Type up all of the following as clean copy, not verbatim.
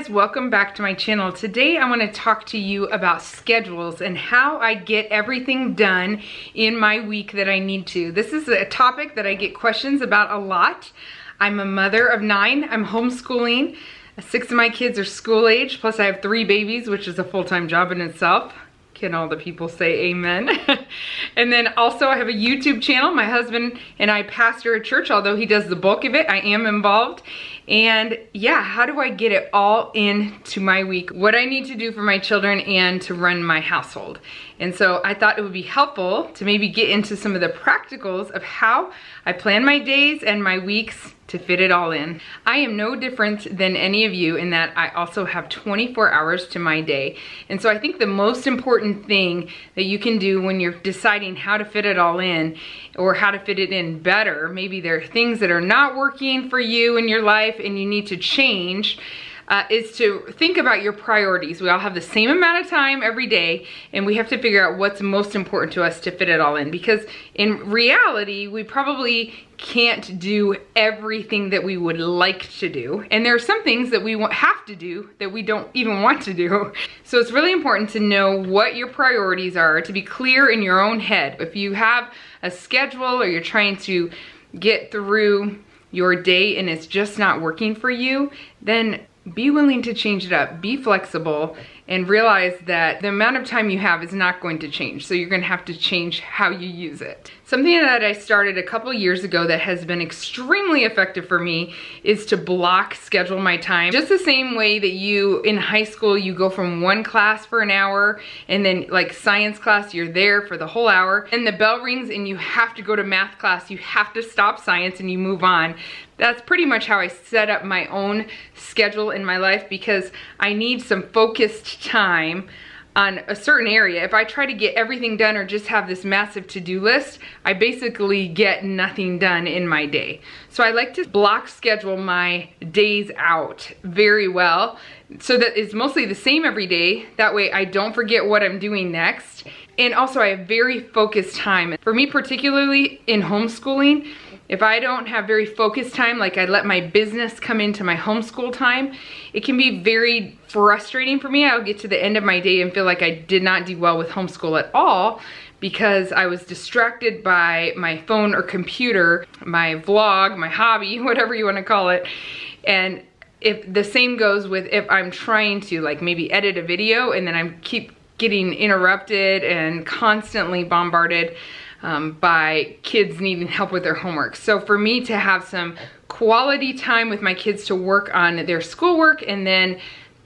guys, welcome back to my channel. Today I want to talk to you about schedules and how I get everything done in my week that I need to. This is a topic that I get questions about a lot. I'm a mother of 9. I'm homeschooling. 6 of my kids are school age, plus I have 3 babies, which is a full-time job in itself. Can all the people say amen? And then also I have a YouTube channel. My husband and I pastor a church, although he does the bulk of it. I am involved. And yeah, how do I get it all into my week? What I need to do for my children and to run my household. And so I thought it would be helpful to maybe get into some of the practicals of how I plan my days and my weeks to fit it all in. I am no different than any of you in that I also have 24 hours to my day. And so I think the most important thing that you can do when you're deciding how to fit it all in or how to fit it in better, maybe there are things that are not working for you in your life and you need to change, is to think about your priorities. We all have the same amount of time every day, and we have to figure out what's most important to us to fit it all in. Because in reality, we probably can't do everything that we would like to do. And there are some things that we have to do that we don't even want to do. So it's really important to know what your priorities are, to be clear in your own head. If you have a schedule or you're trying to get through your day and it's just not working for you, then be willing to change it up, be flexible, and realize that the amount of time you have is not going to change. So you're gonna have to change how you use it. Something that I started a couple years ago that has been extremely effective for me is to block schedule my time. Just the same way that you, in high school, you go from one class for an hour, and then like science class, you're there for the whole hour, and the bell rings and you have to go to math class, you have to stop science and you move on. That's pretty much how I set up my own schedule in my life, because I need some focused time on a certain area. If I try to get everything done or just have this massive to-do list, I basically get nothing done in my day. So I like to block schedule my days out very well, so that it's mostly the same every day. That way I don't forget what I'm doing next. And also I have very focused time. For me, particularly in homeschooling, if I don't have very focused time, like I let my business come into my homeschool time, it can be very frustrating for me. I'll get to the end of my day and feel like I did not do well with homeschool at all because I was distracted by my phone or computer, my vlog, my hobby, whatever you want to call it. And if the same goes with if I'm trying to like maybe edit a video and then I keep getting interrupted and constantly bombarded by kids needing help with their homework. So for me to have some quality time with my kids to work on their schoolwork, and then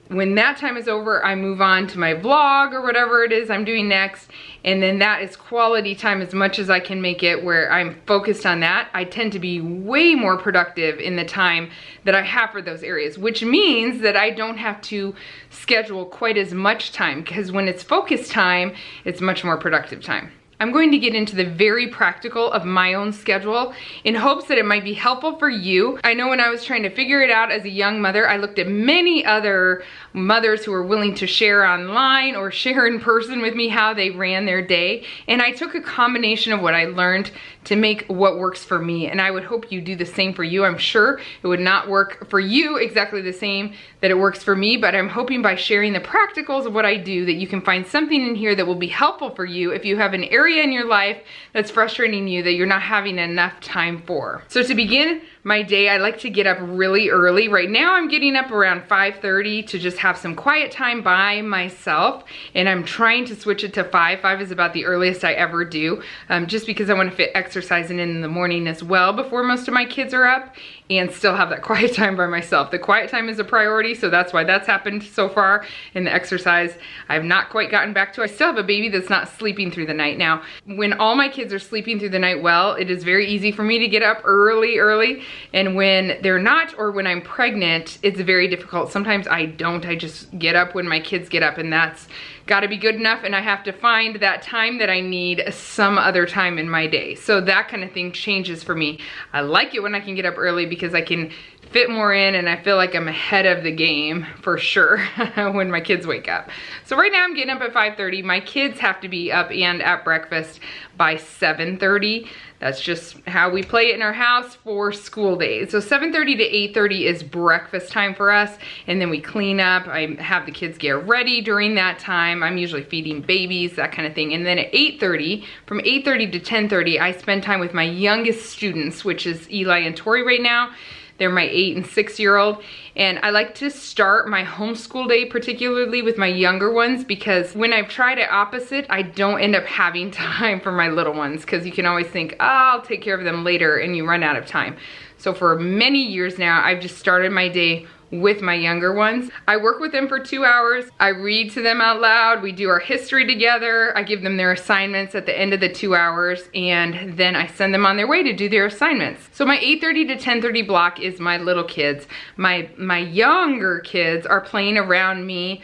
when that time is over, I move on to my vlog or whatever it is I'm doing next, and then that is quality time as much as I can make it where I'm focused on that. I tend to be way more productive in the time that I have for those areas, which means that I don't have to schedule quite as much time, because when it's focused time, it's much more productive time. I'm going to get into the very practical of my own schedule in hopes that it might be helpful for you. I know when I was trying to figure it out as a young mother, I looked at many other mothers who were willing to share online or share in person with me how they ran their day. And I took a combination of what I learned to make what works for me. And I would hope you do the same for you. I'm sure it would not work for you exactly the same that it works for me, but I'm hoping by sharing the practicals of what I do that you can find something in here that will be helpful for you if you have an area in your life that's frustrating you that you're not having enough time for. So to begin my day, I like to get up really early. Right now I'm getting up around 5:30 to just have some quiet time by myself, and I'm trying to switch it to 5. 5 is about the earliest I ever do, just because I want to fit exercising in the morning as well before most of my kids are up, and still have that quiet time by myself. The quiet time is a priority, so that's why that's happened so far. In the exercise, I've not quite gotten back to. I still have a baby that's not sleeping through the night. Now, when all my kids are sleeping through the night well, it is very easy for me to get up early. And when they're not, or when I'm pregnant, it's very difficult. Sometimes I don't. I just get up when my kids get up, and that's got to be good enough, and I have to find that time that I need some other time in my day. So that kind of thing changes for me. I like it when I can get up early because I can fit more in, and I feel like I'm ahead of the game for sure when my kids wake up. So right now I'm getting up at 5:30. My kids have to be up and at breakfast. breakfast by 7:30. That's just how we play it in our house for school days. So 7:30 to 8:30 is breakfast time for us, and then we clean up. I have the kids get ready during that time. I'm usually feeding babies, that kind of thing. And then at 8:30, from 8:30 to 10:30, I spend time with my youngest students, which is Eli and Tori right now. They're my 8 and 6-year-old. And I like to start my homeschool day particularly with my younger ones, because when I've tried it opposite, I don't end up having time for my little ones, because you can always think, oh, I'll take care of them later, and you run out of time. So for many years now, I've just started my day with my younger ones. I work with them for 2 hours. I read to them out loud. We do our history together. I give them their assignments at the end of the 2 hours, and then I send them on their way to do their assignments. So my 8:30 to 10:30 block is my little kids. My younger kids are playing around me,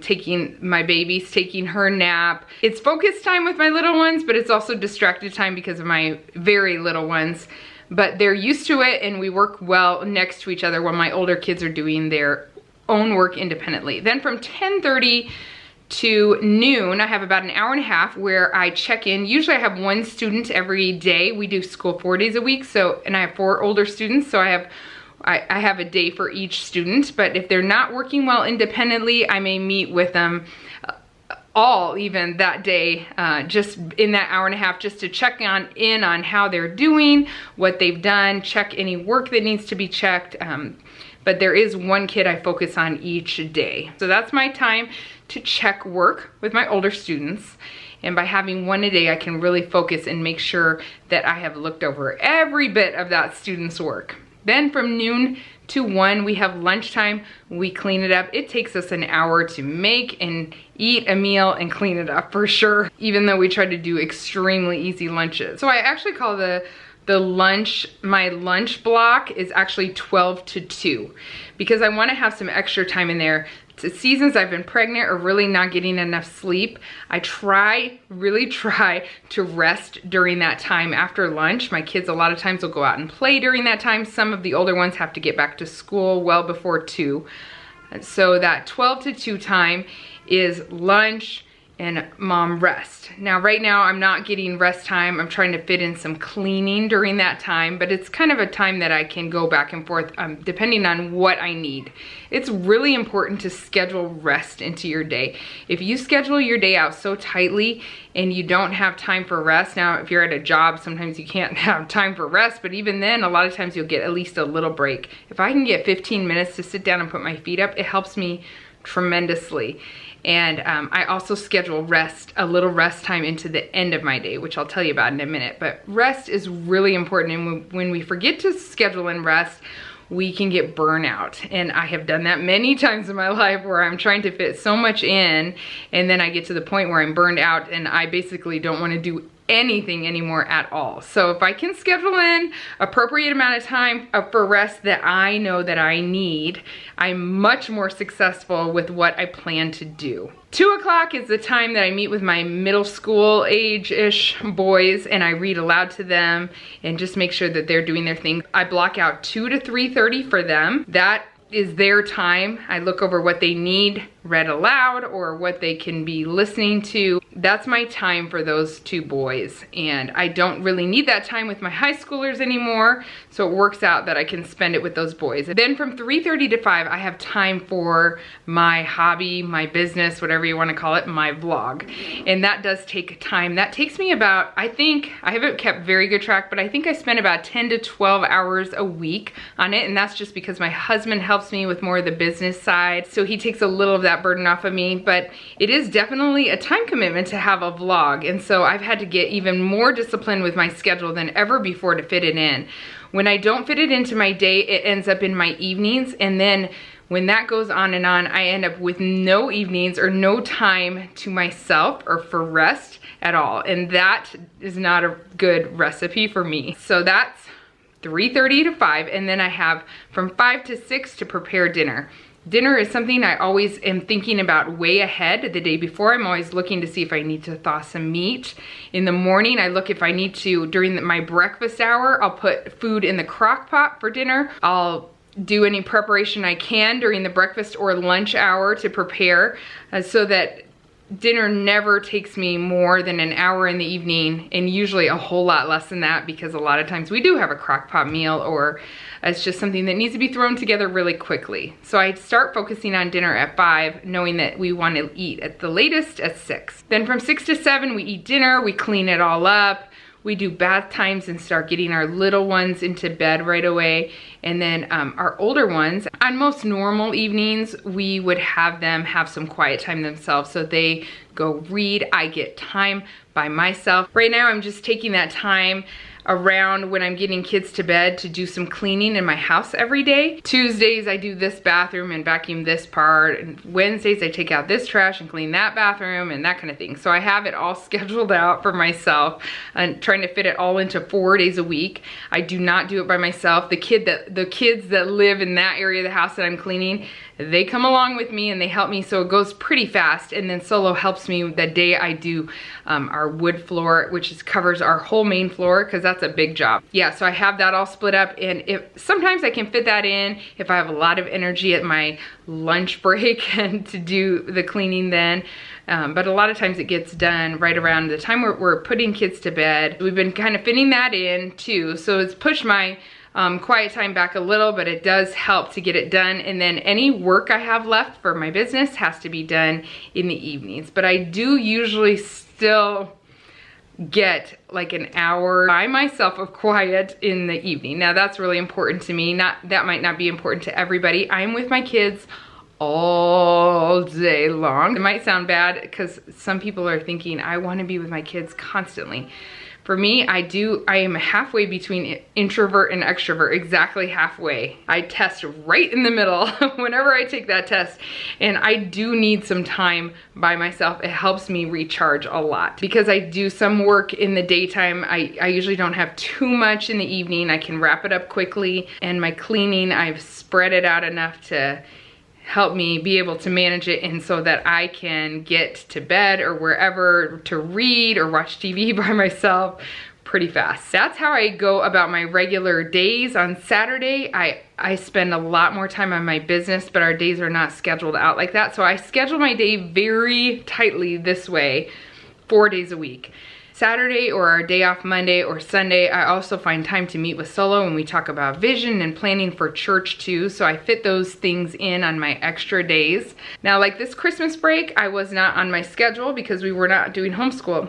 taking my baby's taking her nap. It's focused time with my little ones, but it's also distracted time because of my very little ones. But they're used to it, and we work well next to each other while my older kids are doing their own work independently. Then from 10:30 to noon, I have about an hour and a half where I check in. Usually I have one student every day. We do school 4 days a week, and I have 4 older students, so I have a day for each student. But if they're not working well independently, I may meet with them all even that day, just in that hour and a half, just to check in on how they're doing, what they've done, check any work that needs to be checked. But there is one kid I focus on each day. So that's my time to check work with my older students. And by having one a day, I can really focus and make sure that I have looked over every bit of that student's work. Then from noon to 1, we have lunchtime. We clean it up. It takes us an hour to make and eat a meal and clean it up for sure, even though we try to do extremely easy lunches. So I actually call my lunch block is actually 12 to 2, because I want to have some extra time in there. Seasons I've been pregnant or really not getting enough sleep, I really try to rest during that time after lunch. My kids a lot of times will go out and play during that time. Some of the older ones have to get back to school well before 2. So that 12 to 2 time is lunch and mom rest. Now right now I'm not getting rest time. I'm trying to fit in some cleaning during that time, but it's kind of a time that I can go back and forth depending on what I need. It's really important to schedule rest into your day. If you schedule your day out so tightly and you don't have time for rest, now if you're at a job, sometimes you can't have time for rest, but even then, a lot of times you'll get at least a little break. If I can get 15 minutes to sit down and put my feet up, it helps me tremendously. And I also schedule a little rest time into the end of my day, which I'll tell you about in a minute. But rest is really important, and when we forget to schedule in rest, we can get burnout. And I have done that many times in my life where I'm trying to fit so much in, and then I get to the point where I'm burned out and I basically don't want to do anything anymore at all. So if I can schedule in appropriate amount of time for rest that I know that I need, I'm much more successful with what I plan to do. 2 o'clock is the time that I meet with my middle school age-ish boys, and I read aloud to them and just make sure that they're doing their thing. I block out 2 to 3:30 for them. That is their time. I look over what they need read aloud or what they can be listening to. That's my time for those 2 boys. And I don't really need that time with my high schoolers anymore. So it works out that I can spend it with those boys. Then from 3:30 to 5, I have time for my hobby, my business, whatever you want to call it, my vlog. And that does take time. That takes me about, I haven't kept very good track, but I think I spend about 10 to 12 hours a week on it. And that's just because my husband helps me with more of the business side. So he takes a little of that burden off of me, but it is definitely a time commitment to have a vlog. And so I've had to get even more disciplined with my schedule than ever before to fit it in. When I don't fit it into my day, it ends up in my evenings. And then when that goes on and on, I end up with no evenings or no time to myself or for rest at all. And that is not a good recipe for me. So that's 3:30 to 5. And then I have from 5 to 6 to prepare dinner. Dinner is something I always am thinking about way ahead the day before. I'm always looking to see if I need to thaw some meat. In the morning, I look if I need to, during my breakfast hour, I'll put food in the crock pot for dinner. I'll do any preparation I can during the breakfast or lunch hour to prepare so that dinner never takes me more than an hour in the evening, and usually a whole lot less than that, because a lot of times we do have a crock pot meal, or it's just something that needs to be thrown together really quickly. So I start focusing on dinner at 5, knowing that we want to eat at the latest at 6. Then from 6 to 7, we eat dinner, we clean it all up, we do bath times and start getting our little ones into bed right away. And then our older ones, on most normal evenings, we would have them have some quiet time themselves. So they go read, I get time by myself. Right now, I'm just taking that time around when I'm getting kids to bed to do some cleaning in my house every day. Tuesdays, I do this bathroom and vacuum this part. And Wednesdays, I take out this trash and clean that bathroom and that kind of thing. So I have it all scheduled out for myself and trying to fit it all into 4 days a week. I do not do it by myself. The kids that live in that area of the house that I'm cleaning, they come along with me and they help me, so it goes pretty fast. And then Solo helps me the day I do our wood floor, which covers our whole main floor, because that's a big job. Yeah, so I have that all split up, and sometimes I can fit that in if I have a lot of energy at my lunch break and to do the cleaning then. But a lot of times it gets done right around the time we're putting kids to bed. We've been kind of fitting that in too, so it's pushed my quiet time back a little, but it does help to get it done. And then any work I have left for my business has to be done in the evenings. But I do usually still get like an hour by myself of quiet in the evening. Now that's really important to me. That might not be important to everybody. I'm with my kids all day long. It might sound bad because some people are thinking I want to be with my kids constantly. For me, I am halfway between introvert and extrovert, exactly halfway. I test right in the middle whenever I take that test, and I do need some time by myself. It helps me recharge a lot. Because I do some work in the daytime, I usually don't have too much in the evening. I can wrap it up quickly, and my cleaning, I've spread it out enough to help me be able to manage it, and so that I can get to bed or wherever to read or watch TV by myself pretty fast. That's how I go about my regular days. On Saturday, I spend a lot more time on my business, but our days are not scheduled out like that. So I schedule my day very tightly this way, 4 days a week. Saturday or our day off Monday or Sunday, I also find time to meet with Solo and we talk about vision and planning for church too. So I fit those things in on my extra days. Now, like this Christmas break, I was not on my schedule because we were not doing homeschool.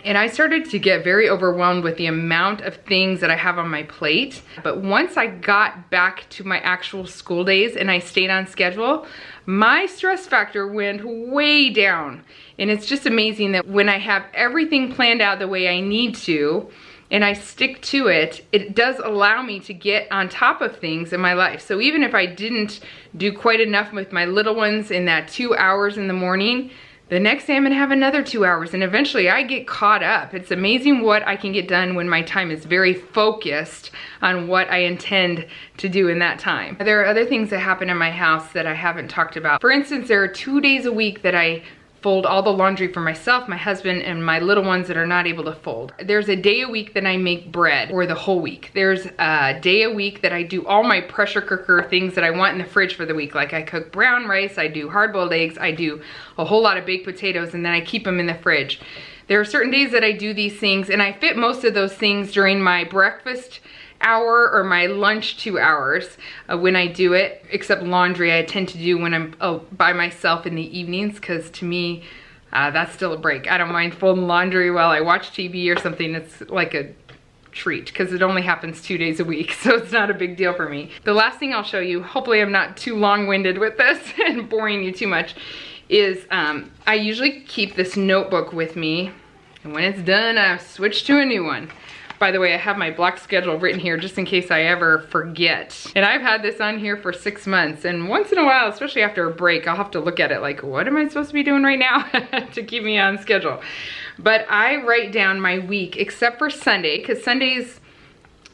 And I started to get very overwhelmed with the amount of things that I have on my plate. But once I got back to my actual school days and I stayed on schedule, my stress factor went way down. And it's just amazing that when I have everything planned out the way I need to, and I stick to it, it does allow me to get on top of things in my life. So even if I didn't do quite enough with my little ones in that 2 hours in the morning, the next day I'm gonna have another 2 hours, and eventually I get caught up. It's amazing what I can get done when my time is very focused on what I intend to do in that time. There are other things that happen in my house that I haven't talked about. For instance, there are 2 days a week that I fold all the laundry for myself, my husband, and my little ones that are not able to fold. There's a day a week that I make bread, or the whole week. There's a day a week that I do all my pressure cooker things that I want in the fridge for the week. Like I cook brown rice, I do hard-boiled eggs, I do a whole lot of baked potatoes, and then I keep them in the fridge. There are certain days that I do these things, and I fit most of those things during my breakfast hour or my lunch 2 hours when I do it, except laundry I tend to do when I'm by myself in the evenings, because to me that's still a break. I don't mind folding laundry while I watch TV or something. It's like a treat because it only happens 2 days a week, so it's not a big deal for me. The last thing I'll show you, hopefully I'm not too long-winded with this and boring you too much, is I usually keep this notebook with me, and when it's done I switch to a new one. By the way, I have my block schedule written here just in case I ever forget. And I've had this on here for 6 months, and once in a while, especially after a break, I'll have to look at it like, what am I supposed to be doing right now to keep me on schedule? But I write down my week, except for Sunday, because Sundays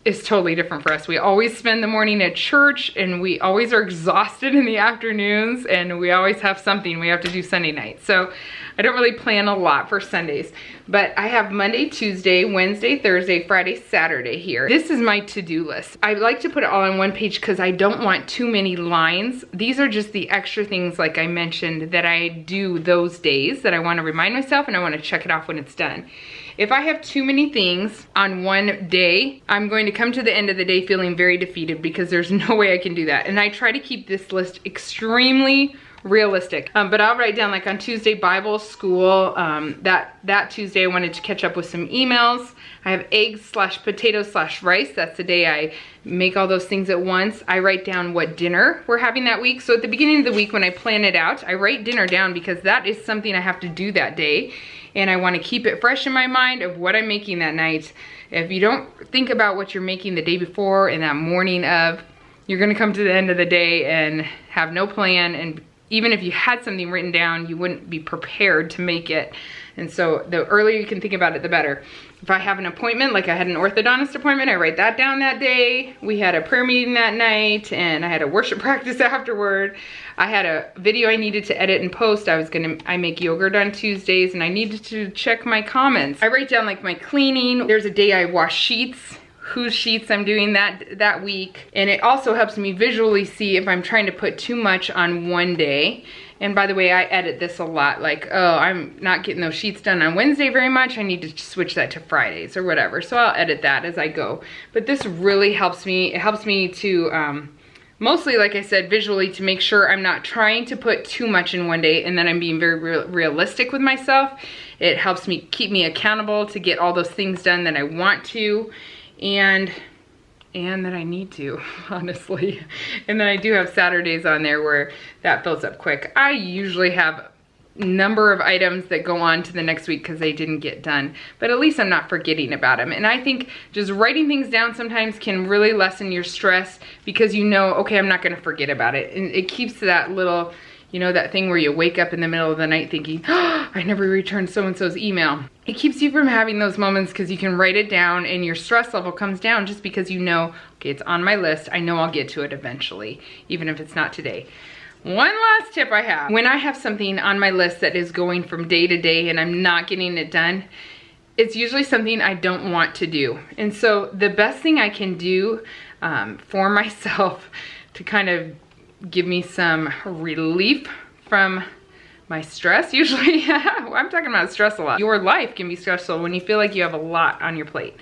is totally different for us. We always spend the morning at church, and we always are exhausted in the afternoons, and we always have something we have to do Sunday night. So I don't really plan a lot for Sundays, but I have Monday, Tuesday, Wednesday, Thursday, Friday, Saturday here. This is my to-do list. I like to put it all on one page because I don't want too many lines. These are just the extra things, like I mentioned, that I do those days that I want to remind myself, and I want to check it off when it's done. If I have too many things on one day, I'm going to come to the end of the day feeling very defeated, because there's no way I can do that. And I try to keep this list extremely realistic. But I'll write down, like on Tuesday, Bible school. That Tuesday I wanted to catch up with some emails. I have eggs/potatoes/rice. That's the day I make all those things at once. I write down what dinner we're having that week. So at the beginning of the week when I plan it out, I write dinner down, because that is something I have to do that day. And I want to keep it fresh in my mind of what I'm making that night. If you don't think about what you're making the day before and that morning of, you're going to come to the end of the day and have no plan, and even if you had something written down, you wouldn't be prepared to make it. And so the earlier you can think about it, the better. If I have an appointment, like I had an orthodontist appointment, I write that down that day. We had a prayer meeting that night, and I had a worship practice afterward. I had a video I needed to edit and post. I make yogurt on Tuesdays, and I needed to check my comments. I write down like my cleaning. There's a day I wash sheets, whose sheets I'm doing that week. And it also helps me visually see if I'm trying to put too much on one day. And by the way, I edit this a lot, like, oh, I'm not getting those sheets done on Wednesday very much. I need to switch that to Fridays or whatever. So I'll edit that as I go. But this really helps me. It helps me to, mostly, like I said, visually, to make sure I'm not trying to put too much in one day, and then I'm being very realistic with myself. It helps me keep me accountable to get all those things done that I want to, and that I need to, honestly. And then I do have Saturdays on there where that fills up quick. I usually have a number of items that go on to the next week because they didn't get done, but at least I'm not forgetting about them. And I think just writing things down sometimes can really lessen your stress, because you know, okay, I'm not gonna forget about it. And it keeps that little, you know, that thing where you wake up in the middle of the night thinking, oh, I never returned so-and-so's email. It keeps you from having those moments, because you can write it down and your stress level comes down just because you know, okay, it's on my list. I know I'll get to it eventually, even if it's not today. One last tip I have. When I have something on my list that is going from day to day and I'm not getting it done, it's usually something I don't want to do. And so the best thing I can do for myself to kind of give me some relief from my stress, usually, I'm talking about stress a lot. Your life can be stressful when you feel like you have a lot on your plate.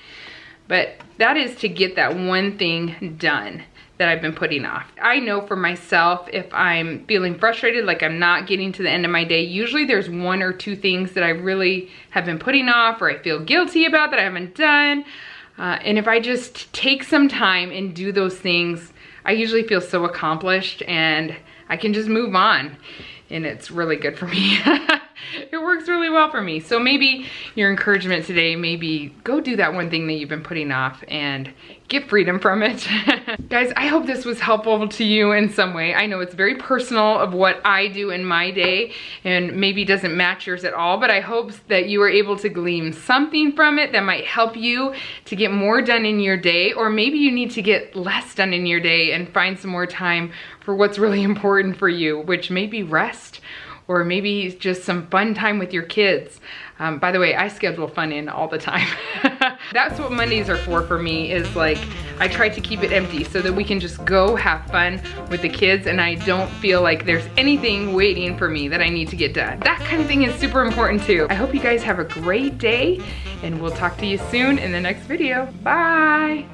But that is to get that one thing done that I've been putting off. I know for myself, if I'm feeling frustrated, like I'm not getting to the end of my day, usually there's one or two things that I really have been putting off, or I feel guilty about that I haven't done. And if I just take some time and do those things, I usually feel so accomplished, and I can just move on. And it's really good for me. It works really well for me. So maybe your encouragement today, maybe go do that one thing that you've been putting off and get freedom from it. Guys, I hope this was helpful to you in some way. I know it's very personal of what I do in my day, and maybe doesn't match yours at all, but I hope that you were able to glean something from it that might help you to get more done in your day, or maybe you need to get less done in your day and find some more time for what's really important for you, which may be rest, or maybe just some fun time with your kids. By the way, I schedule fun in all the time. That's what Mondays are for me, is like, I try to keep it empty so that we can just go have fun with the kids, and I don't feel like there's anything waiting for me that I need to get done. That kind of thing is super important too. I hope you guys have a great day, and we'll talk to you soon in the next video. Bye.